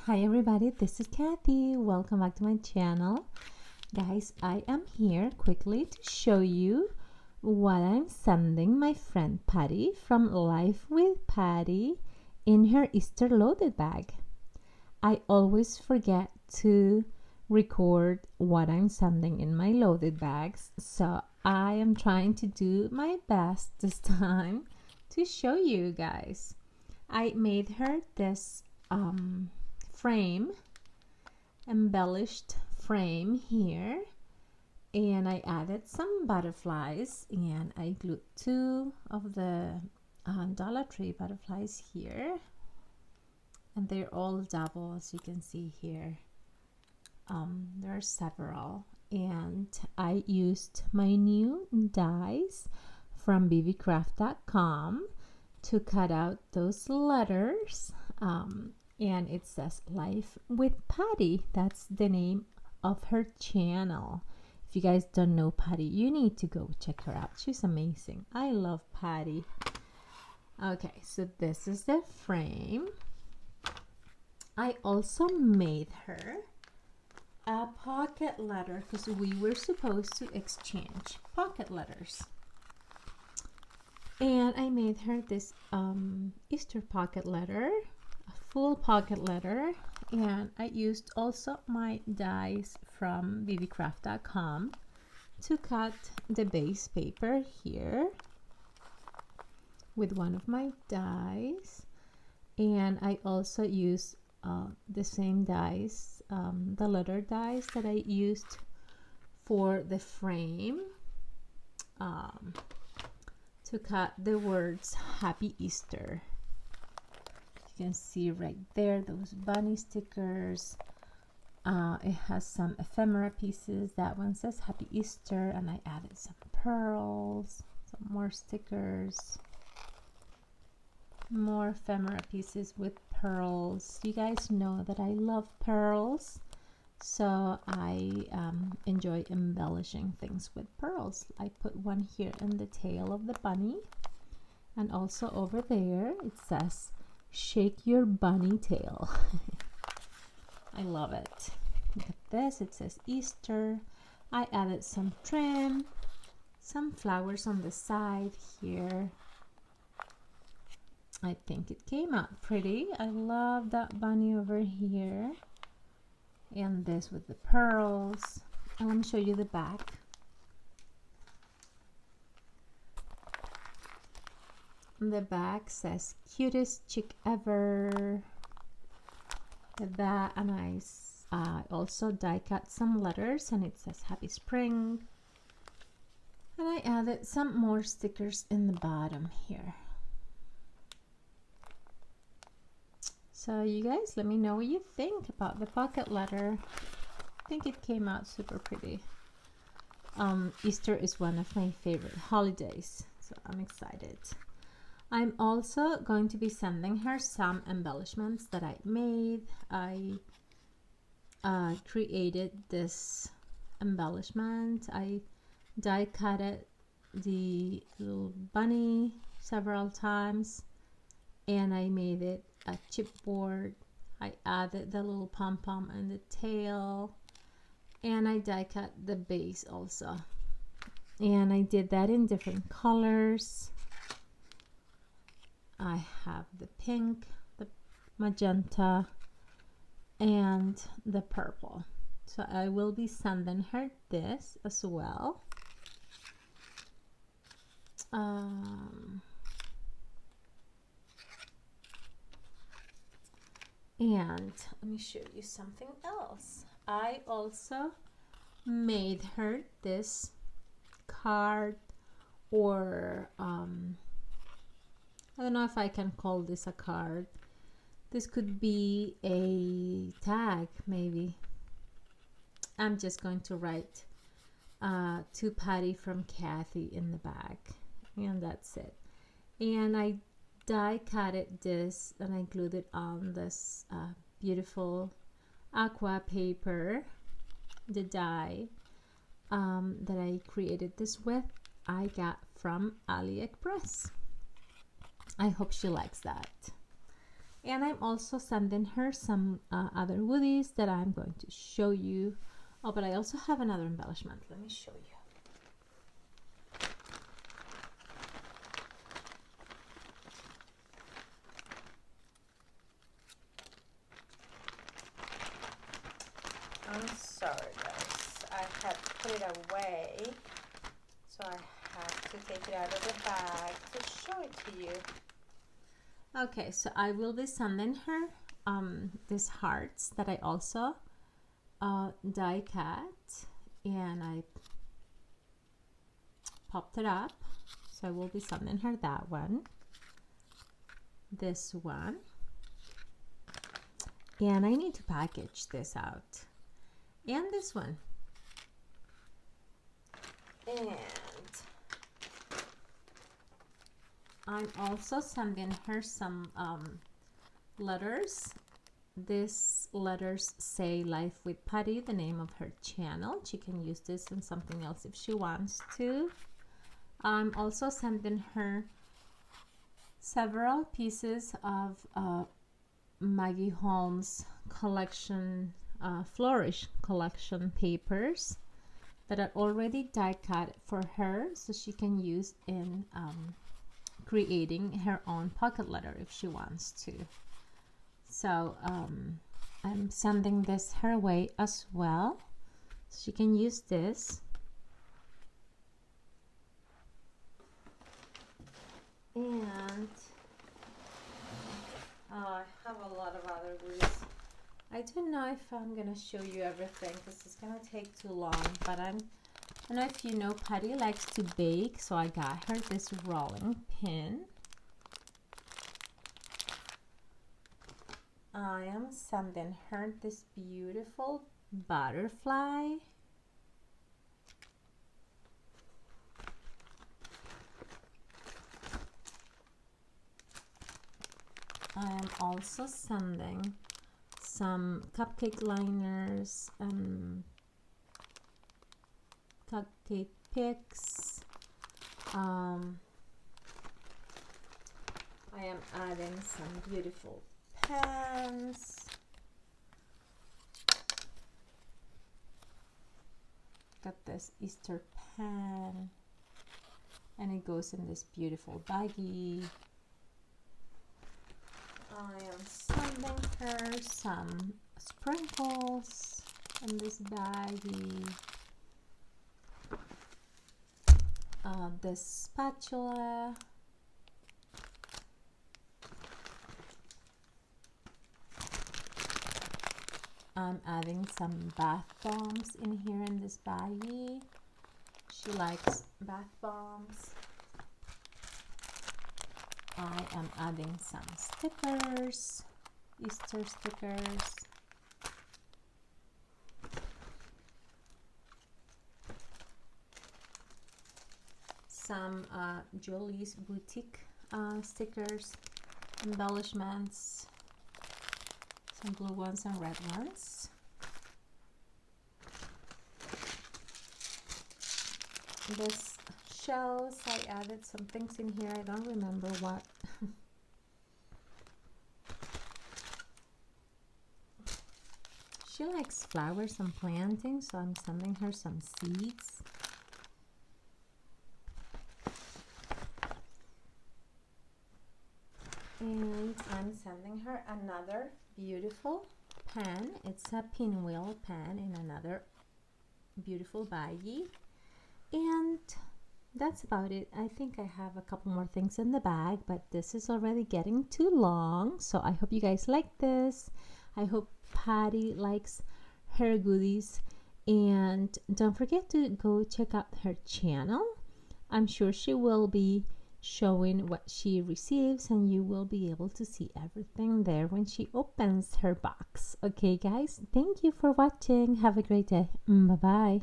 Hi everybody, this is Kathy. Welcome back to my channel. Guys, I am here quickly to show you what I'm sending my friend Patti from Life with Patti in her Easter loaded bag. I always forget to record what I'm sending in my loaded bags, so I am trying to do my best this time to show you guys. I made her this frame, embellished frame here, and I added some butterflies, and I glued two of the Dollar Tree butterflies here, and they're all double, as you can see here. There are several, and I used my new dies from bbcraft.com to cut out those letters, and it says Life with Patti. That's the name of her channel. If you guys don't know Patti, you need to go check her out. She's amazing. I love Patti. Okay, so this is the frame. I also made her a pocket letter because we were supposed to exchange pocket letters. And I made her this Easter pocket letter, a full pocket letter, and I used also my dies from bbcraft.com to cut the base paper here with one of my dies, and I also used the same dies, the letter dies that I used for the frame, to cut the words Happy Easter. You can see right there those bunny stickers. It has some ephemera pieces. That one says Happy Easter, and I added some pearls, some more stickers, more ephemera pieces with pearls. You guys know that I love pearls, so I enjoy embellishing things with pearls. I put one here in the tail of the bunny, and also over there it says shake your bunny tail. I love it. Look at this, it says Easter. I added some trim, some flowers on the side here. I think it came out pretty. I love that bunny over here, and this with the pearls. And let me show you the back. The back says cutest chick ever. That, and I also die cut some letters, and it says Happy Spring. And I added some more stickers in the bottom here. So you guys, let me know what you think about the pocket letter. I think it came out super pretty. Easter is one of my favorite holidays, so I'm excited. I'm also going to be sending her some embellishments that I made. I created this embellishment. I die cut it, the little bunny several times, and I made it a chipboard. I added the little pom-pom and the tail, and I die cut the base also, and I did that in different colors. I have the pink, the magenta, and the purple. So I will be sending her this as well. And let me show you something else. I also made her this card, or I don't know if I can call this a card. This could be a tag, maybe. I'm just going to write to Patti from Kathy in the back, and that's it. And I die cutted this, and I glued it on this beautiful aqua paper, the die that I created this with, I got from AliExpress. I hope she likes that. And I'm also sending her some other goodies that I'm going to show you. Oh, but I also have another embellishment. Let me show you. I'm sorry guys, I had put it away, so I have to take it out of the bag to show it to you. Okay, so I will be sending her these hearts that I also die cut, and I popped it up, so I will be sending her that one, this one, and I need to package this out, and this one, and I'm also sending her some letters. These letters say Life with Patti, the name of her channel. She can use this in something else if she wants to. I'm also sending her several pieces of Maggie Holmes collection, Flourish collection papers that are already die cut for her, so she can use in creating her own pocket letter if she wants to. So I'm sending this her way as well, so she can use this. And I have a lot of other goodies. I don't know if I'm gonna show you everything because it's gonna take too long, but I don't know if you know, Patti likes to bake, so I got her this rolling pin. I am sending her this beautiful butterfly. I am also sending some cupcake liners, cupcake picks. I am adding some beautiful pens. Got this Easter pen, and it goes in this beautiful baggie. I am sending her some sprinkles in this baggie. This spatula. I'm adding some bath bombs in here in this baggie. She likes bath bombs. I am adding some stickers, Easter stickers. Some Julie's Boutique stickers, embellishments, some blue ones and red ones. This shells, I added some things in here, I don't remember what. She likes flowers and planting, so I'm sending her some seeds. And I'm sending her another beautiful pen. It's a pinwheel pen in another beautiful baggie. And that's about it. I think I have a couple more things in the bag, but this is already getting too long. So I hope you guys like this. I hope Patti likes her goodies. And don't forget to go check out her channel. I'm sure she will be showing what she receives, and you will be able to see everything there when she opens her box. Okay guys, thank you for watching. Have a great day. Bye bye.